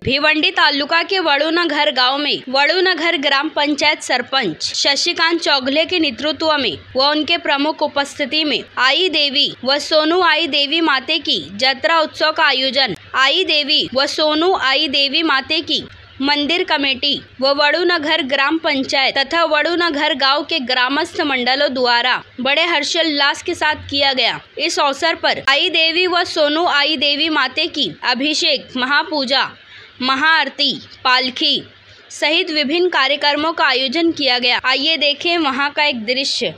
भिवंडी तालुका के वड़ूनगर गांव में वड़ूनगर ग्राम पंचायत सरपंच शशिकांत चौगले के नेतृत्व में व उनके प्रमुख उपस्थिति में आई देवी व सोनू आई देवी माते की जत्रा उत्सव का आयोजन आई देवी व सोनू आई देवी माते की मंदिर कमेटी व वड़ूनगर ग्राम पंचायत तथा वड़ूनगर गांव के ग्रामस्थ मंडलों द्वारा बड़े हर्षोल्लास के साथ किया गया। इस अवसर पर आई देवी व सोनू आई देवी माते की अभिषेक, महापूजा, महाआरती, पालकी सहित विभिन्न कार्यक्रमों का आयोजन किया गया। आइए देखें वहां का एक दृश्य।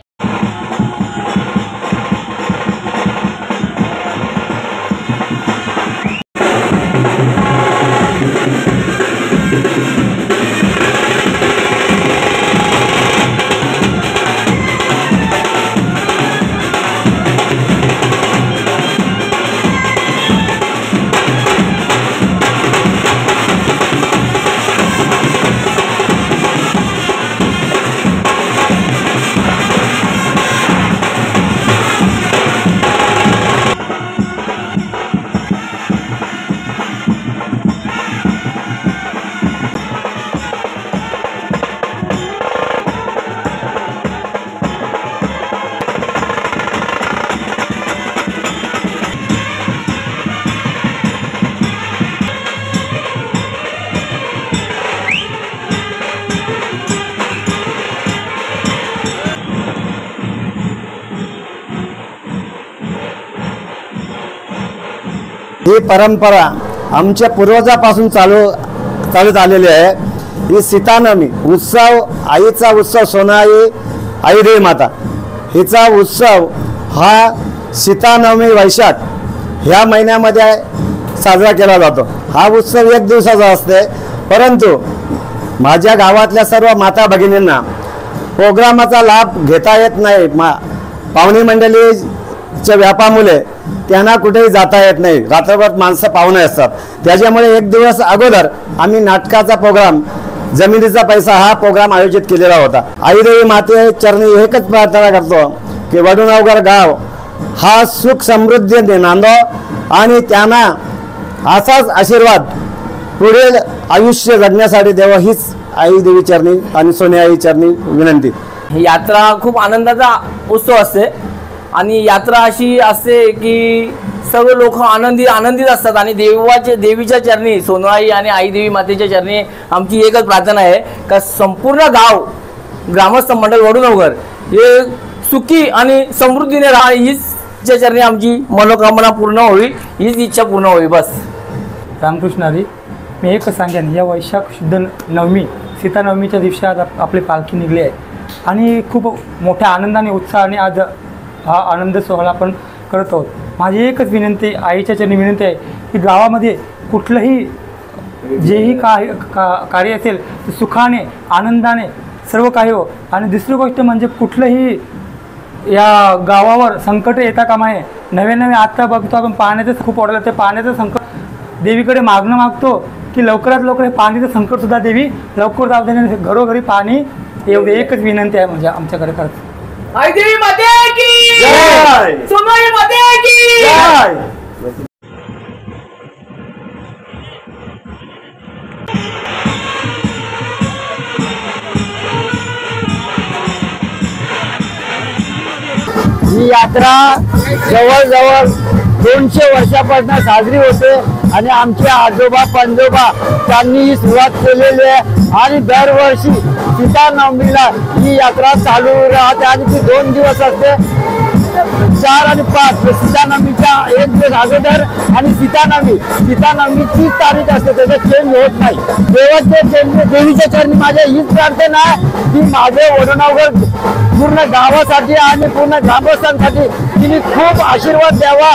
ही परंपरा आमच्या पूर्वजापासून चालत आलेली आहे। ही सीतानवमी उत्सव, आईचा उत्सव, सोनाई आई देवी माता हिचा उत्सव हा सीतानवमी वैशाख ह्या महिन्यामध्ये साजरा केला जातो। हा उत्सव एक दिवसाचा असते, परंतु माझ्या गावातल्या सर्व माता भगिनींना प्रोग्रामाचा लाभ घेता येत नाही। पाहुणे मंडळीच्या व्यापामुळे त्यांना कुठेही जाता येत नाही। रात्रभर माणसं पाहुणे असतात, त्याच्यामुळे एक दिवस अगोदर आम्ही नाटकाचा प्रोग्राम, जमिनीचा पैसा हा प्रोग्राम आयोजित केलेला होता। आई देवी माते चरणी एकच प्रार्थना करतो की वडूनगर गाव हा सुख समृद्धी नांदो आणि त्यांना असाच आशीर्वाद पुढील आयुष्य जगण्यासाठी देवा, हीच आई देवी चरणी आणि सोन्याई चरणी विनंती। ही यात्रा खूप आनंदाचा उत्सव असते आणि यात्रा अशी असते की सर्व लोक आनंदित असतात आणि देवीच्या चरणी, सोनूआई आणि आई देवी मातेच्या चरणी आमची एकच प्रार्थना आहे का संपूर्ण गाव, ग्रामस्थ मंडळ वडूनगर हे सुखी आणि समृद्धीने राहा, हीच चरणी आमची मनोकामना पूर्ण होईल, हीच इच्छा पूर्ण होईल। बस रामकृष्ण हरी। मी एक सांगेन, या वैशाख शुद्ध नवमी सीतानवमीच्या दिवशी आज आपली पालखी निघली आहे आणि खूप मोठ्या आनंदाने उत्साहाने आज हा आनंद सोहळा आपण करत आहोत। माझी एकच विनंती, आईच्या चरणी विनंती आहे की गावामध्ये कुठलंही जेही कार्य असेल ते सुखाने, आनंदाने सर्व काही हो। आणि दुसरी गोष्ट म्हणजे कुठलंही या गावावर संकट येता कामा नये। नवे आत्ता बघतो आपण पाण्याचं खूप वाढलं, ते पाण्याचं संकट देवीकडे मागतो की लवकरात लवकर हे पाण्याचं संकटसुद्धा देवी लवकर जाऊ देणे, घरोघरी पाणी एवढी एकच विनंती आहे म्हणजे आमच्याकडे करतो। आई देवी माते की जय, सोनाई माते की जय। ही यात्रा जवळजवळ 200 वर्षापासून साजरी होते आणि आमचे आजोबा पंजोबा त्यांनी ही सुरुवात केलेली आहे आणि दरवर्षी सीतानवमीला ही यात्रा चालू राहते आणि ती 2 दिवस असते, 4 आणि 5। सीतानवमीच्या एक दिवस अगोदर आणि सीतानवमीची तारीख असते, त्याचा चेंज होत नाही। देवीच्या चरणी माझ्या हीच प्रार्थना आहे की माझे वडूनगर पूर्ण गावासाठी आणि पूर्ण ग्रामस्थांसाठी तिने खूप आशीर्वाद द्यावा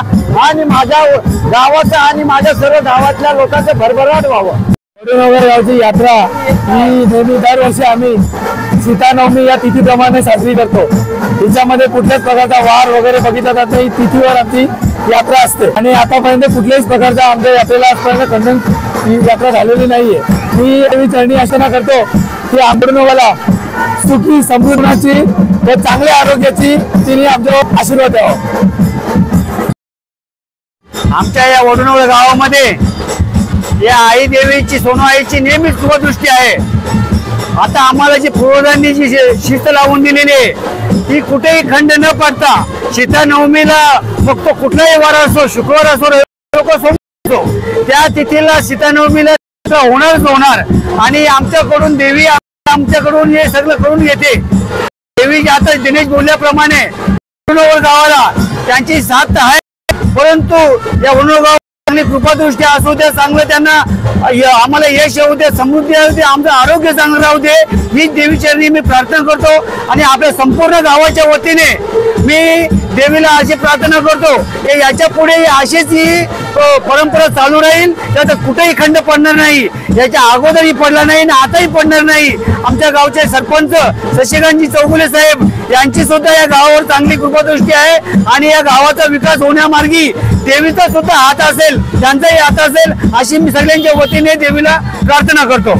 आणि माझ्या गावाचा आणि माझ्या सर्व गावातल्या लोकांचं भरभराट व्हावं। वडूनगर गावची यात्रा ही नेहमी दरवर्षी आम्ही सीतानवमी या तिथीप्रमाणे साजरी करतो। तिच्यामध्ये कुठल्याच प्रकारचा वार वगैरे बघितला जात नाही, तिथीवर आमची यात्रा असते आणि आतापर्यंत कुठल्याच प्रकारचा आमच्या यात्रेला आजपर्यंत खंडन ही यात्रा झालेली नाहीये। मी देवी चरणी आशा करतो की वडूनगरला सुखी समृद्धीची व चांगल्या आरोग्याची तिने आमच्यावर आशीर्वाद द्यावा। आमच्या या वडूनगर गावामध्ये या आई देवीची सोनू आईची नेहमीच दूरदृष्टी आहे। आता आम्हाला जी पूर्वजांनी जी शिस्त लावून दिलेली आहे ती कुठेही खंड न पडता सीता नवमीला फक्त कुठलाही वार असो, शुक्रवार असो, लोक समजतो त्या तिथीला सीता नवमीला होणारच होणार। आणि आमच्याकडून देवी आमच्याकडून हे सगळं करून घेते। देवी आता दिनेश बोलल्याप्रमाणे गावाला त्यांची साथ आहे, परंतु या वनगाव कृपादृष्टी असू द्या, चांगलं त्यांना आम्हाला यश येऊ दे, समृद्धी येऊ दे, आमचं आरोग्य चांगलं राहू दे ही देवी चरणी मी प्रार्थना करतो। आणि आपल्या संपूर्ण गावाच्या वतीने मी देवीला अशी प्रार्थना करतो की याच्या पुढे अशीच ही परंपरा चालू राहील, त्यात कुठेही खंड पडणार नाही, याच्या अगोदरही पडला नाही आणि आताही पडणार नाही। आमच्या गावचे सरपंच शशिकांतजी चौगुले साहेब यांची सुद्धा या गावावर चांगली कृपादृष्टी आहे आणि या गावाचा विकास होण्यामार्गी देवीचा सुद्धा हात असेल, त्यांचाही हात असेल अशी मी सगळ्यांच्या वतीने देवीला प्रार्थना करतो।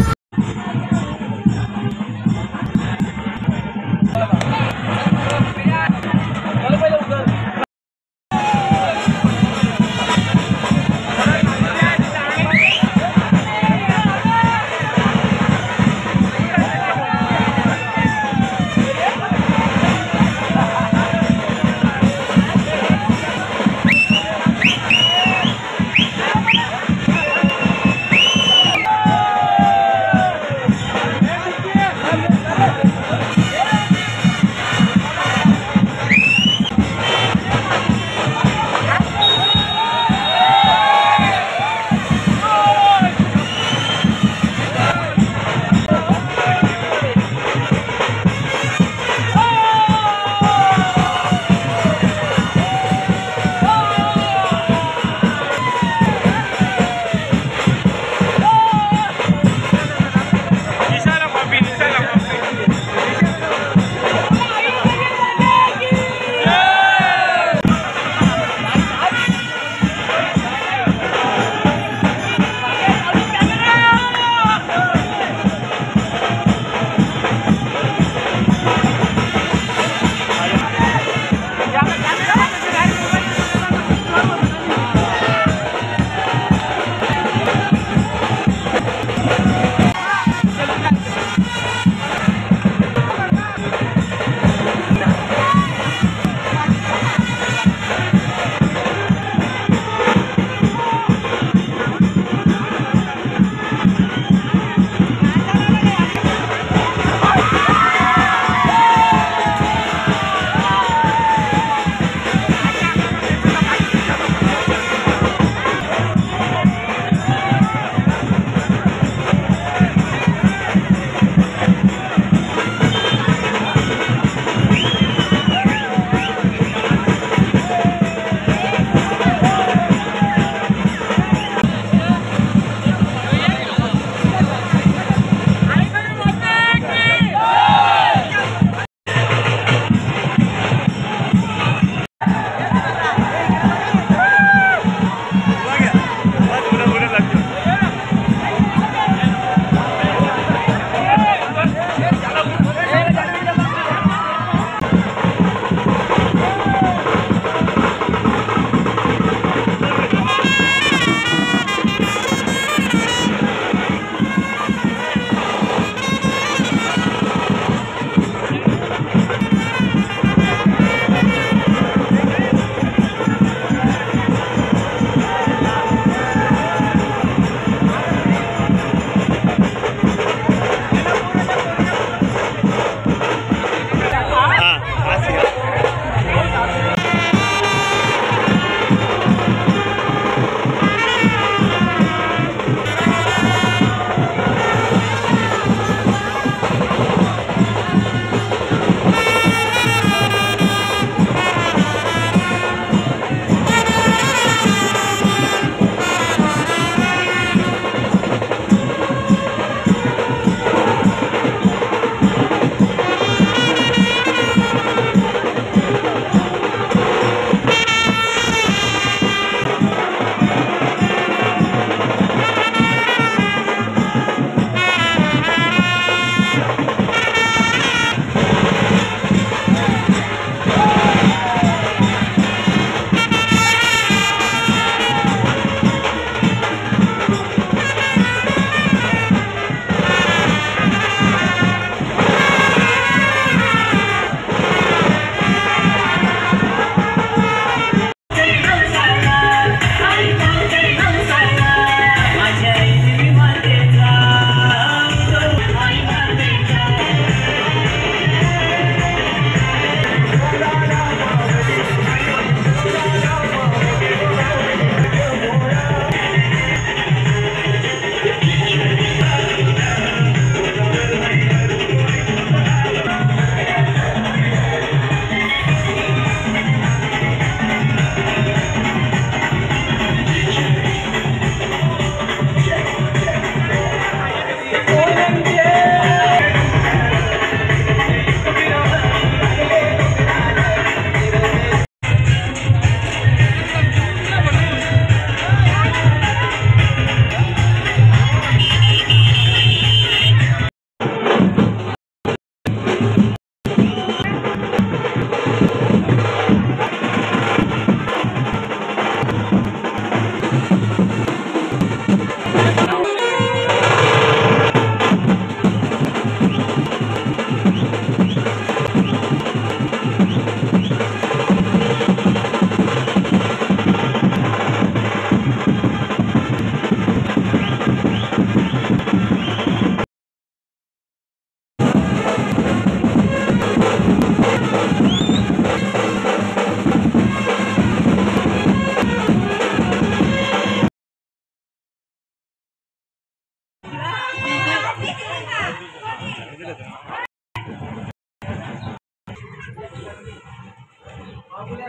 Thank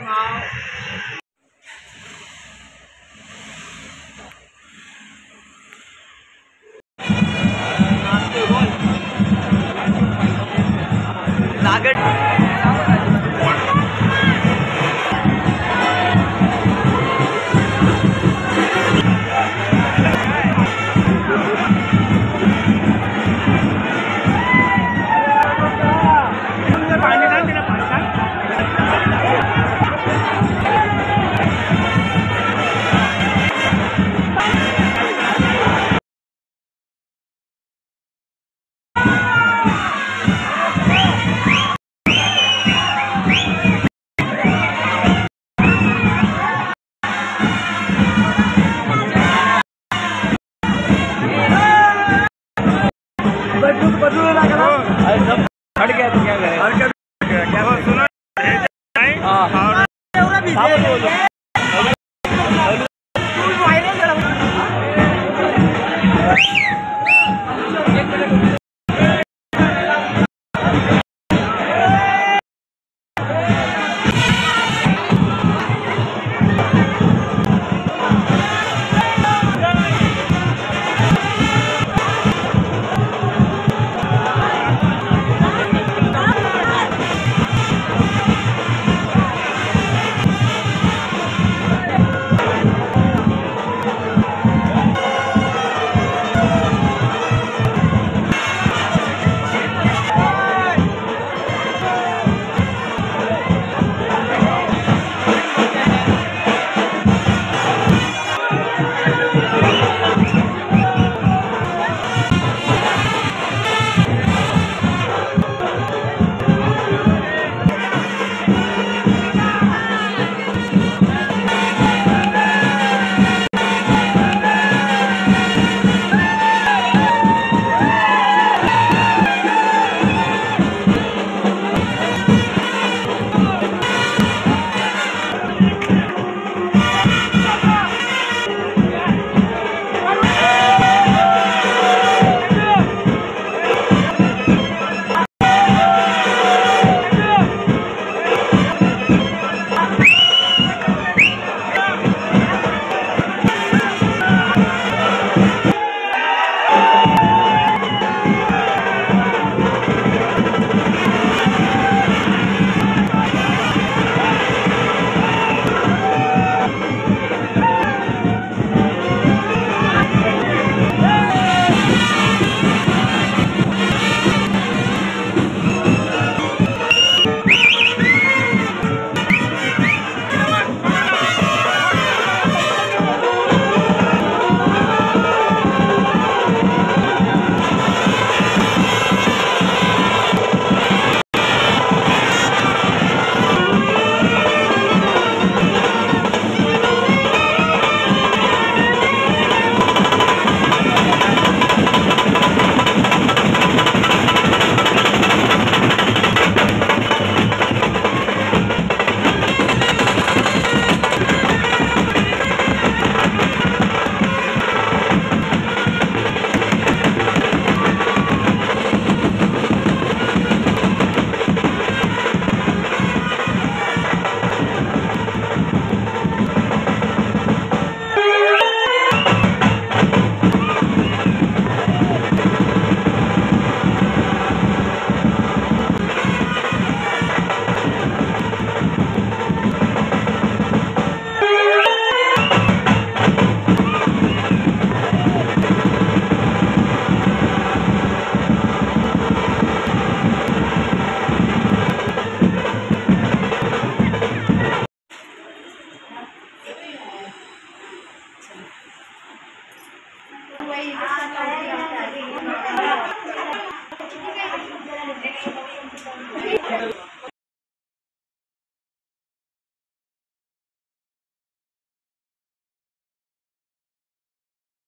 you.